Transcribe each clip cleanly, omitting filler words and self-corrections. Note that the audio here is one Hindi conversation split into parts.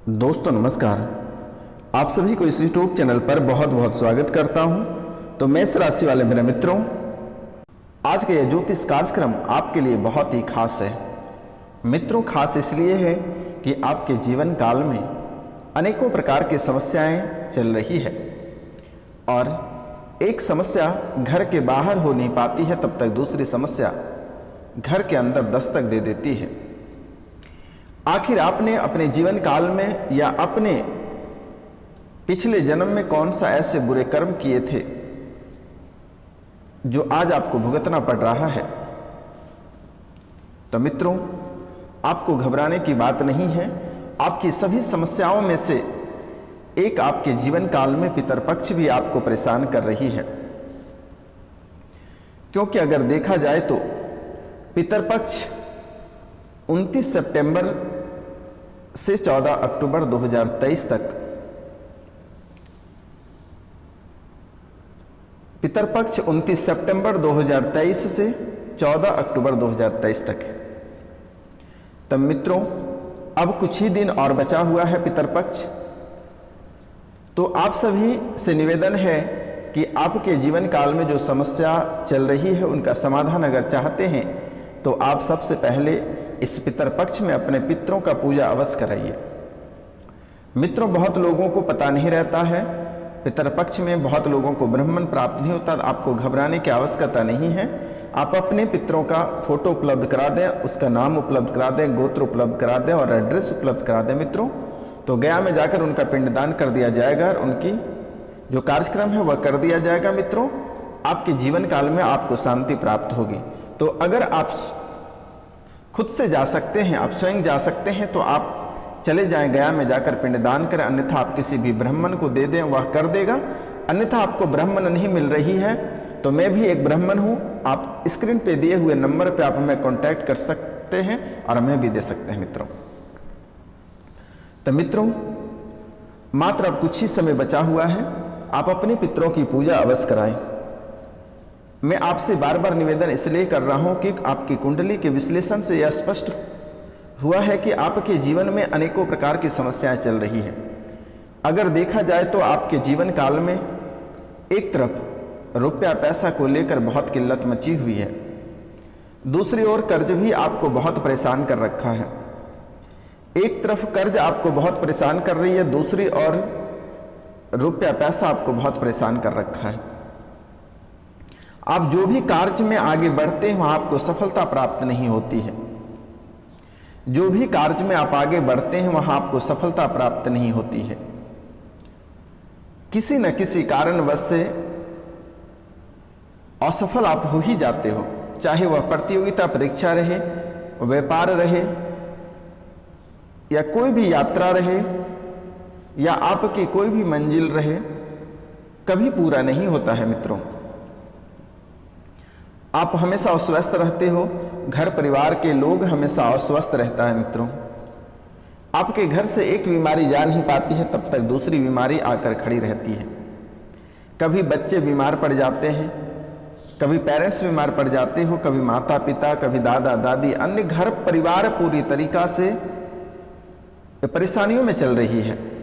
दोस्तों नमस्कार। आप सभी को इस यूट्यूब चैनल पर बहुत बहुत स्वागत करता हूं। तो मेष राशि वाले मेरे मित्रों, आज का यह ज्योतिष कार्यक्रम आपके लिए बहुत ही खास है। मित्रों, खास इसलिए है कि आपके जीवन काल में अनेकों प्रकार की समस्याएं चल रही है और एक समस्या घर के बाहर हो नहीं पाती है, तब तक दूसरी समस्या घर के अंदर दस्तक दे देती है। आखिर आपने अपने जीवन काल में या अपने पिछले जन्म में कौन सा ऐसे बुरे कर्म किए थे जो आज आपको भुगतना पड़ रहा है? तो मित्रों, आपको घबराने की बात नहीं है। आपकी सभी समस्याओं में से एक आपके जीवन काल में पितरपक्ष भी आपको परेशान कर रही है, क्योंकि अगर देखा जाए तो पितरपक्ष 29 सितंबर से 14 अक्टूबर 2023 तक, पितरपक्ष 29 सितंबर 2023 से 14 अक्टूबर 2023 तक है। तब मित्रों, अब कुछ ही दिन और बचा हुआ है पितरपक्ष। तो आप सभी से निवेदन है कि आपके जीवन काल में जो समस्या चल रही है उनका समाधान अगर चाहते हैं तो आप सबसे पहले इस पितरपक्ष में अपने पितरों का पूजा अवश्य कराइए। मित्रों, बहुत लोगों को पता नहीं रहता है, पितरपक्ष में बहुत लोगों को ब्राह्मण प्राप्त नहीं होता। आपको घबराने की आवश्यकता नहीं है। आप अपने पितरों का फोटो उपलब्ध करा दें, उसका नाम उपलब्ध करा दें, गोत्र उपलब्ध करा दें और एड्रेस उपलब्ध करा दें मित्रों, तो गया में जाकर उनका पिंडदान कर दिया जाएगा और उनकी जो कार्यक्रम है वह कर दिया जाएगा। मित्रों, आपके जीवन काल में आपको शांति प्राप्त होगी। तो अगर आप खुद से जा सकते हैं, आप स्वयं जा सकते हैं, तो आप चले जाएं, गया में जाकर पिंडदान करें। अन्यथा आप किसी भी ब्राह्मण को दे दें, वह कर देगा। अन्यथा आपको ब्राह्मण नहीं मिल रही है तो मैं भी एक ब्राह्मण हूं, आप स्क्रीन पे दिए हुए नंबर पे आप हमें कांटेक्ट कर सकते हैं और हमें भी दे सकते हैं मित्रों। तो मित्रों, मात्र अब कुछ ही समय बचा हुआ है, आप अपने पितरों की पूजा अवश्य कराएं। मैं आपसे बार बार निवेदन इसलिए कर रहा हूं कि आपकी कुंडली के विश्लेषण से यह स्पष्ट हुआ है कि आपके जीवन में अनेकों प्रकार की समस्याएं चल रही हैं। अगर देखा जाए तो आपके जीवन काल में एक तरफ रुपया पैसा को लेकर बहुत किल्लत मची हुई है, दूसरी ओर कर्ज भी आपको बहुत परेशान कर रखा है। एक तरफ कर्ज आपको बहुत परेशान कर रही है, दूसरी ओर रुपया पैसा आपको बहुत परेशान कर रखा है। आप जो भी कार्य में आगे बढ़ते हैं वहां आपको सफलता प्राप्त नहीं होती है। जो भी कार्य में आप आगे बढ़ते हैं वहां आपको सफलता प्राप्त नहीं होती है। किसी न किसी कारणवश से असफल आप हो ही जाते हो, चाहे वह प्रतियोगिता परीक्षा रहे, व्यापार रहे या कोई भी यात्रा रहे या आपकी कोई भी मंजिल रहे, कभी पूरा नहीं होता है मित्रों। आप हमेशा अस्वस्थ रहते हो, घर परिवार के लोग हमेशा अस्वस्थ रहता है मित्रों। आपके घर से एक बीमारी जा नहीं पाती है, तब तक दूसरी बीमारी आकर खड़ी रहती है। कभी बच्चे बीमार पड़ जाते हैं, कभी पेरेंट्स बीमार पड़ जाते हो, कभी माता पिता, कभी दादा दादी, अन्य घर परिवार पूरी तरीका से परेशानियों में चल रही है।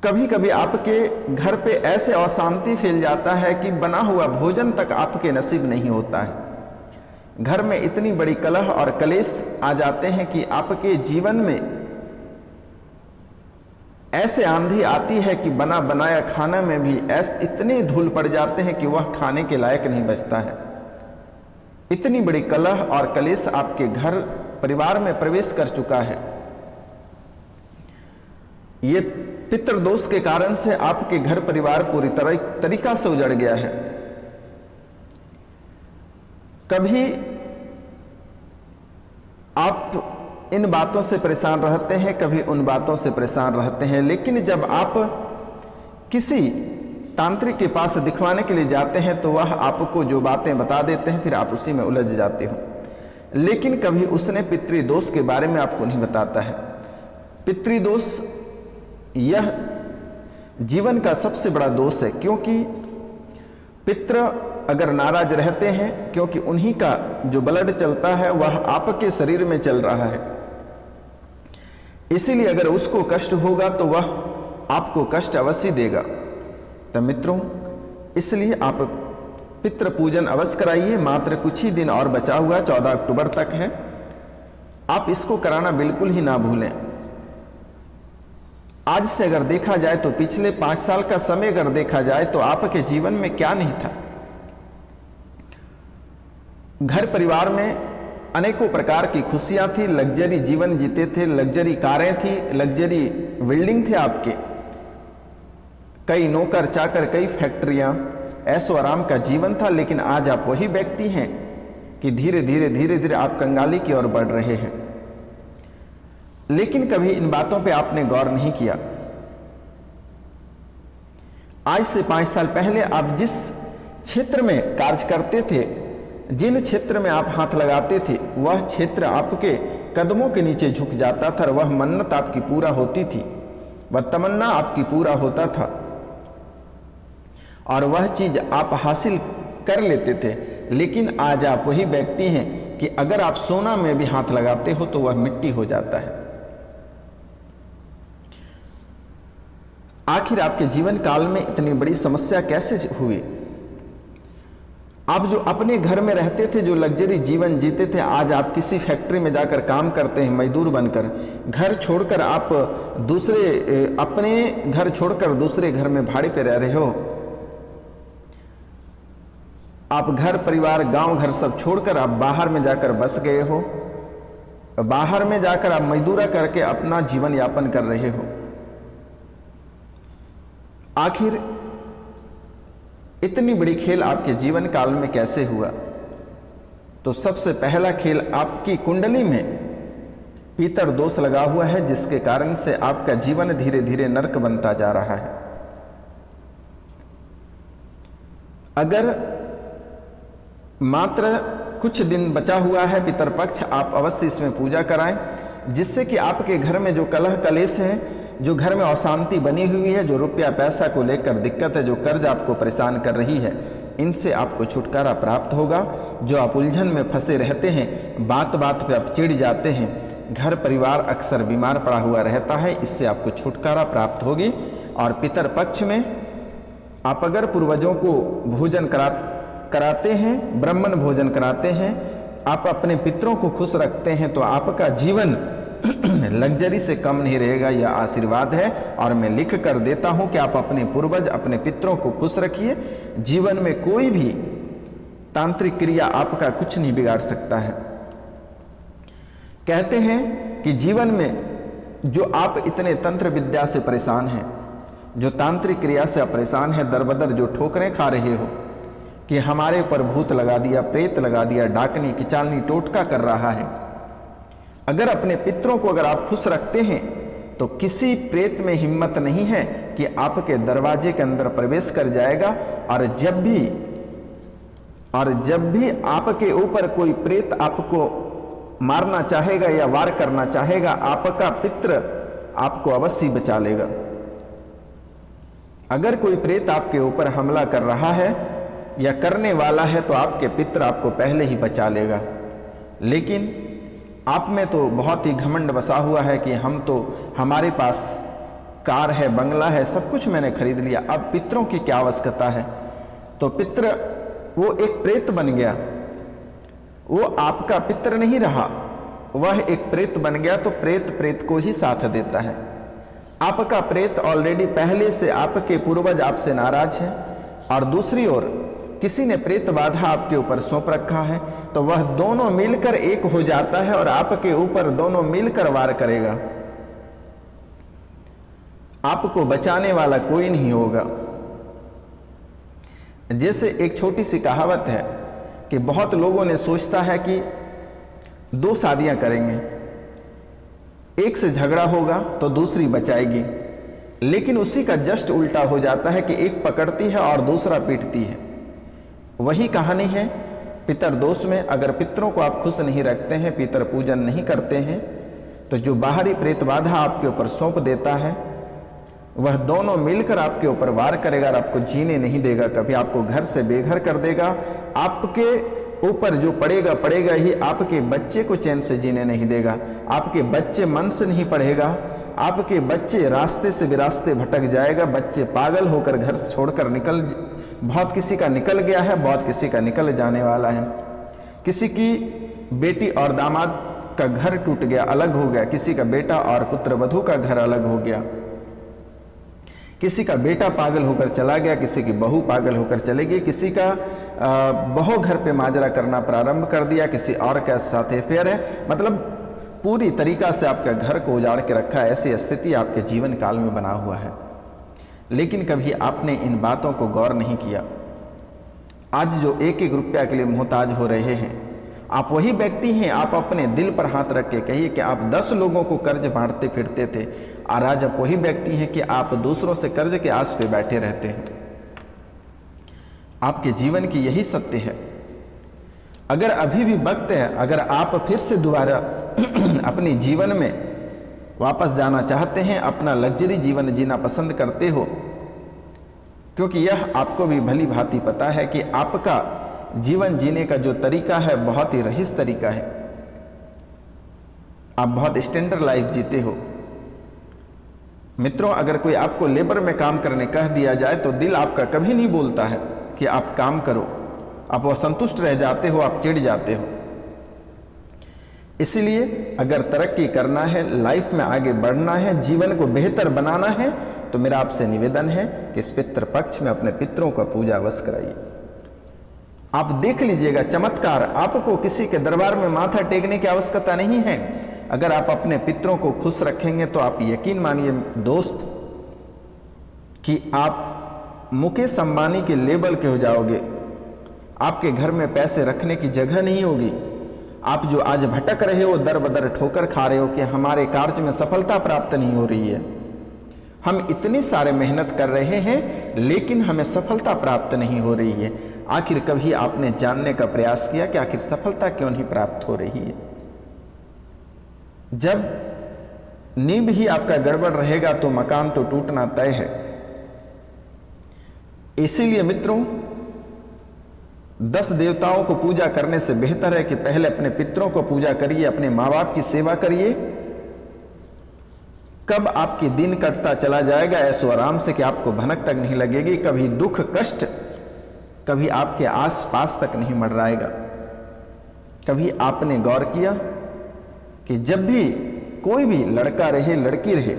कभी कभी आपके घर पे ऐसे अशांति फैल जाता है कि बना हुआ भोजन तक आपके नसीब नहीं होता है। घर में इतनी बड़ी कलह और कलेश आ जाते हैं कि आपके जीवन में ऐसे आंधी आती है कि बना बनाया खाना में भी ऐसे इतने धूल पड़ जाते हैं कि वह खाने के लायक नहीं बचता है। इतनी बड़ी कलह और कलेश आपके घर परिवार में प्रवेश कर चुका है। ये पितृदोष के कारण से आपके घर परिवार पूरी तरीका से उजड़ गया है। कभी आप इन बातों से परेशान रहते हैं, कभी उन बातों से परेशान रहते हैं, लेकिन जब आप किसी तांत्रिक के पास दिखवाने के लिए जाते हैं तो वह आपको जो बातें बता देते हैं, फिर आप उसी में उलझ जाते हो। लेकिन कभी उसने पितृदोष के बारे में आपको नहीं बताता है। पितृदोष यह जीवन का सबसे बड़ा दोष है, क्योंकि पितृ अगर नाराज रहते हैं, क्योंकि उन्हीं का जो ब्लड चलता है वह आपके शरीर में चल रहा है, इसीलिए अगर उसको कष्ट होगा तो वह आपको कष्ट अवश्य देगा। तो मित्रों, इसलिए आप पितृ पूजन अवश्य कराइए। मात्र कुछ ही दिन और बचा हुआ, 14 अक्टूबर तक है। आप इसको कराना बिल्कुल ही ना भूलें। आज से अगर देखा जाए तो पिछले 5 साल का समय अगर देखा जाए तो आपके जीवन में क्या नहीं था। घर परिवार में अनेकों प्रकार की खुशियां थी, लग्जरी जीवन जीते थे, लग्जरी कारें थी, लग्जरी बिल्डिंग थे आपके, कई नौकर चाकर, कई फैक्ट्रियां, ऐशो आराम का जीवन था। लेकिन आज आप वही व्यक्ति हैं कि धीरे धीरे आप कंगाली की ओर बढ़ रहे हैं। लेकिन कभी इन बातों पे आपने गौर नहीं किया। आज से 5 साल पहले आप जिस क्षेत्र में कार्य करते थे, जिन क्षेत्र में आप हाथ लगाते थे, वह क्षेत्र आपके कदमों के नीचे झुक जाता था। वह मन्नत आपकी पूरा होती थी, वह तमन्ना आपकी पूरा होता था और वह चीज आप हासिल कर लेते थे। लेकिन आज आप वही व्यक्ति हैं कि अगर आप सोना में भी हाथ लगाते हो तो वह मिट्टी हो जाता है। आखिर आपके जीवन काल में इतनी बड़ी समस्या कैसे हुई? आप जो अपने घर में रहते थे, जो लग्जरी जीवन जीते थे, आज आप किसी फैक्ट्री में जाकर काम करते हैं मजदूर बनकर। घर छोड़कर आप अपने घर छोड़कर दूसरे घर में भाड़े पे रह रहे हो। आप घर परिवार, गांव घर सब छोड़कर आप बाहर में जाकर बस गए हो। बाहर में जाकर आप मजदूरा करके अपना जीवन यापन कर रहे हो। आखिर इतनी बड़ी खेल आपके जीवन काल में कैसे हुआ? तो सबसे पहला खेल, आपकी कुंडली में पितर दोष लगा हुआ है, जिसके कारण से आपका जीवन धीरे धीरे नरक बनता जा रहा है। अगर मात्र कुछ दिन बचा हुआ है पितरपक्ष, आप अवश्य इसमें पूजा कराएं, जिससे कि आपके घर में जो कलह कलेश है, जो घर में अशांति बनी हुई है, जो रुपया पैसा को लेकर दिक्कत है, जो कर्ज आपको परेशान कर रही है, इनसे आपको छुटकारा प्राप्त होगा। जो आप उलझन में फंसे रहते हैं, बात बात पे आप चिढ़ जाते हैं, घर परिवार अक्सर बीमार पड़ा हुआ रहता है, इससे आपको छुटकारा प्राप्त होगी। और पितर पक्ष में आप अगर पूर्वजों को भोजन कराते हैं, ब्राह्मण भोजन कराते हैं, आप अपने पितरों को खुश रखते हैं, तो आपका जीवन लग्जरी से कम नहीं रहेगा। यह आशीर्वाद है और मैं लिख कर देता हूं कि आप अपने पूर्वज, अपने पितरों को खुश रखिए। जीवन में कोई भी तांत्रिक क्रिया आपका कुछ नहीं बिगाड़ सकता है। कहते हैं कि जीवन में जो आप इतने तंत्र विद्या से परेशान हैं, जो तांत्रिक क्रिया से आप परेशान हैं, दर बदर जो ठोकरें खा रहे हो कि हमारे ऊपर भूत लगा दिया, प्रेत लगा दिया, डाकनी किचालनी टोटका कर रहा है, अगर अपने पितरों को अगर आप खुश रखते हैं तो किसी प्रेत में हिम्मत नहीं है कि आपके दरवाजे के अंदर प्रवेश कर जाएगा। और जब भी आपके ऊपर कोई प्रेत आपको मारना चाहेगा या वार करना चाहेगा, आपका पित्र आपको अवश्य बचा लेगा। अगर कोई प्रेत आपके ऊपर हमला कर रहा है या करने वाला है तो आपके पित्र आपको पहले ही बचा लेगा। लेकिन आप में तो बहुत ही घमंड बसा हुआ है कि हमारे पास कार है, बंगला है, सब कुछ मैंने खरीद लिया, अब पितरों की क्या आवश्यकता है। तो पित्र वो एक प्रेत बन गया, वो आपका पित्र नहीं रहा, वह एक प्रेत बन गया। तो प्रेत को ही साथ देता है। आपका प्रेत ऑलरेडी पहले से, आपके पूर्वज आपसे नाराज है और दूसरी ओर किसी ने प्रेत बाधा आपके ऊपर सौंप रखा है, तो वह दोनों मिलकर एक हो जाता है और आपके ऊपर दोनों मिलकर वार करेगा। आपको बचाने वाला कोई नहीं होगा। जैसे एक छोटी सी कहावत है कि बहुत लोगों ने सोचता है कि 2 शादियां करेंगे, एक से झगड़ा होगा तो दूसरी बचाएगी, लेकिन उसी का जस्ट उल्टा हो जाता है कि एक पकड़ती है और दूसरा पीटती है। वही कहानी है पितर दोष में। अगर पितरों को आप खुश नहीं रखते हैं, पितर पूजन नहीं करते हैं, तो जो बाहरी प्रेत बाधा आपके ऊपर सौंप देता है, वह दोनों मिलकर आपके ऊपर वार करेगा और आपको जीने नहीं देगा। कभी आपको घर से बेघर कर देगा, आपके ऊपर जो पड़ेगा पड़ेगा ही, आपके बच्चे को चैन से जीने नहीं देगा, आपके बच्चे मन से नहीं पढ़ेगा, आपके बच्चे रास्ते से बिरास्ते भटक जाएगा, बच्चे पागल होकर घर से छोड़कर बहुत किसी का निकल गया है, बहुत किसी का निकल जाने वाला है। किसी की बेटी और दामाद का घर टूट गया, अलग हो गया, किसी का बेटा और पुत्र वधू का घर अलग हो गया, किसी का बेटा पागल होकर चला गया, किसी की बहू पागल होकर चली गई, किसी का बहू घर पे माजरा करना प्रारंभ कर दिया, किसी और के साथ अफेयर है, मतलब पूरी तरीका से आपका घर को उजाड़ के रखा है। ऐसी स्थिति आपके जीवन काल में बना हुआ है, लेकिन कभी आपने इन बातों को गौर नहीं किया। आज जो एक एक रुपया के लिए मोहताज हो रहे हैं, आप वही व्यक्ति हैं। आप अपने दिल पर हाथ रख के कहिए कि आप 10 लोगों को कर्ज बांटते फिरते थे, और आज आप वही व्यक्ति हैं कि आप दूसरों से कर्ज के आस पे बैठे रहते हैं। आपके जीवन की यही सत्य है। अगर अभी भी वक्त है, अगर आप फिर से दोबारा अपने जीवन में वापस जाना चाहते हैं, अपना लग्जरी जीवन जीना पसंद करते हो, क्योंकि यह आपको भी भली भांति पता है कि आपका जीवन जीने का जो तरीका है बहुत ही रईस तरीका है। आप बहुत स्टैंडर्ड लाइफ जीते हो। मित्रों, अगर कोई आपको लेबर में काम करने कह दिया जाए तो दिल आपका कभी नहीं बोलता है कि आप काम करो, आप असंतुष्ट रह जाते हो, आप चिढ़ जाते हो। इसलिए अगर तरक्की करना है, लाइफ में आगे बढ़ना है, जीवन को बेहतर बनाना है, तो मेरा आपसे निवेदन है कि इस पितृपक्ष में अपने पितरों का पूजा अवश्य कराइए। आप देख लीजिएगा चमत्कार। आपको किसी के दरबार में माथा टेकने की आवश्यकता नहीं है। अगर आप अपने पितरों को खुश रखेंगे तो आप यकीन मानिए दोस्त कि आप मुकेश अंबानी के लेवल के हो जाओगे। आपके घर में पैसे रखने की जगह नहीं होगी। आप जो आज भटक रहे हो, दर बदर ठोकर खा रहे हो कि हमारे कार्य में सफलता प्राप्त नहीं हो रही है, हम इतनी सारे मेहनत कर रहे हैं लेकिन हमें सफलता प्राप्त नहीं हो रही है। आखिर कभी आपने जानने का प्रयास किया कि आखिर सफलता क्यों नहीं प्राप्त हो रही है? जब नींव ही आपका गड़बड़ रहेगा तो मकान तो टूटना तय है। इसीलिए मित्रों, 10 देवताओं को पूजा करने से बेहतर है कि पहले अपने पितरों को पूजा करिए, अपने माँ बाप की सेवा करिए। कब आपकी दिन कटता चला जाएगा ऐसो आराम से कि आपको भनक तक नहीं लगेगी, कभी दुख कष्ट कभी आपके आस पास तक नहीं मंडराएगा। कभी आपने गौर किया कि जब भी कोई भी लड़का रहे लड़की रहे,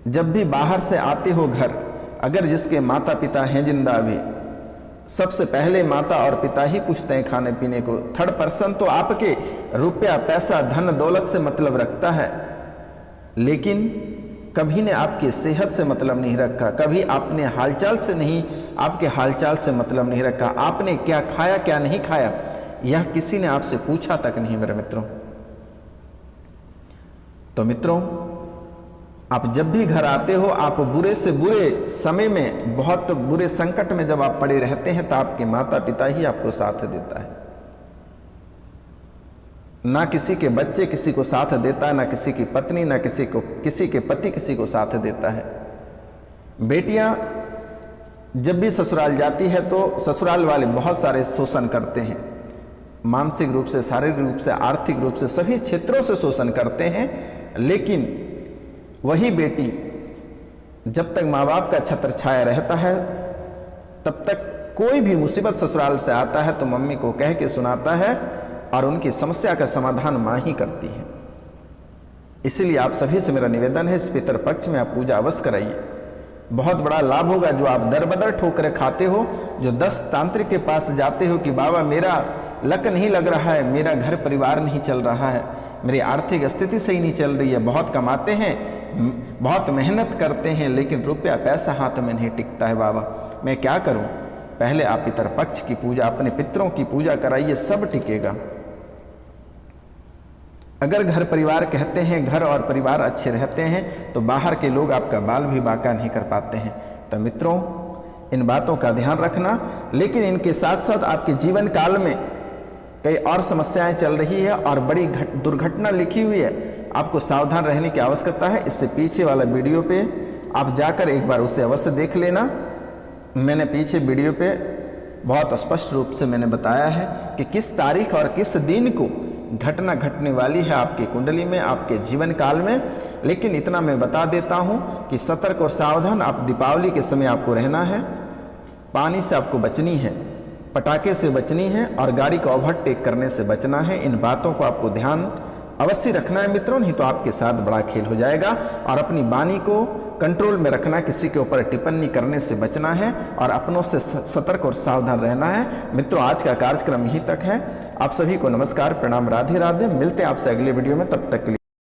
जब भी बाहर से आते हो घर, अगर जिसके माता पिता हैं जिंदा अभी, सबसे पहले माता और पिता ही पूछते हैं खाने पीने को। थर्ड पर्सन तो आपके रुपया पैसा धन दौलत से मतलब रखता है, लेकिन कभी ने आपकी सेहत से मतलब नहीं रखा, कभी आपने हालचाल से नहीं, आपके हालचाल से मतलब नहीं रखा। आपने क्या खाया क्या नहीं खाया यह किसी ने आपसे पूछा तक नहीं मेरे मित्रों। तो मित्रों, आप जब भी घर आते हो, आप बुरे से बुरे समय में, बहुत बुरे संकट में जब आप पड़े रहते हैं, तो आपके माता पिता ही आपको साथ देता है। ना किसी के बच्चे किसी को साथ देता है, ना किसी की पत्नी, ना किसी के पति किसी को साथ देता है। बेटियां जब भी ससुराल जाती है तो ससुराल वाले बहुत सारे शोषण करते हैं, मानसिक रूप से, शारीरिक रूप से, आर्थिक रूप से, सभी क्षेत्रों से शोषण करते हैं। लेकिन वही बेटी जब तक माँ बाप का छत्र छाया रहता है, तब तक कोई भी मुसीबत ससुराल से आता है तो मम्मी को कह के सुनाता है और उनकी समस्या का समाधान माँ ही करती है। इसलिए आप सभी से मेरा निवेदन है, इस पितृपक्ष में आप पूजा अवश्य कराइए। बहुत बड़ा लाभ होगा। जो आप दर बदर ठोकरें खाते हो, जो 10 तांत्रिक के पास जाते हो कि बाबा मेरा लक नहीं लग रहा है, मेरा घर परिवार नहीं चल रहा है, मेरी आर्थिक स्थिति सही नहीं चल रही है, बहुत कमाते हैं, बहुत मेहनत करते हैं, लेकिन रुपया पैसा हाथ में नहीं टिकता है, बाबा मैं क्या करूं? पहले आप पितृपक्ष की पूजा, अपने पितरों की पूजा कराइए, सब टिकेगा। अगर घर परिवार कहते हैं, घर और परिवार अच्छे रहते हैं, तो बाहर के लोग आपका बाल भी बांका नहीं कर पाते हैं। तो मित्रों, इन बातों का ध्यान रखना। लेकिन इनके साथ साथ आपके जीवन काल में कई और समस्याएं चल रही है और बड़ी दुर्घटना लिखी हुई है, आपको सावधान रहने की आवश्यकता है। इससे पीछे वाला वीडियो पे आप जाकर एक बार उसे अवश्य देख लेना। मैंने पीछे वीडियो पे बहुत स्पष्ट रूप से मैंने बताया है कि किस तारीख और किस दिन को घटना घटने वाली है आपकी कुंडली में, आपके जीवन काल में। लेकिन इतना मैं बता देता हूं कि सतर्क और सावधान आप दीपावली के समय आपको रहना है। पानी से आपको बचनी है, पटाखे से बचनी है और गाड़ी को ओवरटेक करने से बचना है। इन बातों को आपको ध्यान अवश्य रखना है मित्रों, नहीं तो आपके साथ बड़ा खेल हो जाएगा। और अपनी वाणी को कंट्रोल में रखना, किसी के ऊपर टिप्पणी करने से बचना है और अपनों से सतर्क और सावधान रहना है। मित्रों, आज का कार्यक्रम यहीं तक है। आप सभी को नमस्कार, प्रणाम, राधे राधे। मिलते हैं आपसे अगले वीडियो में, तब तक के लिए।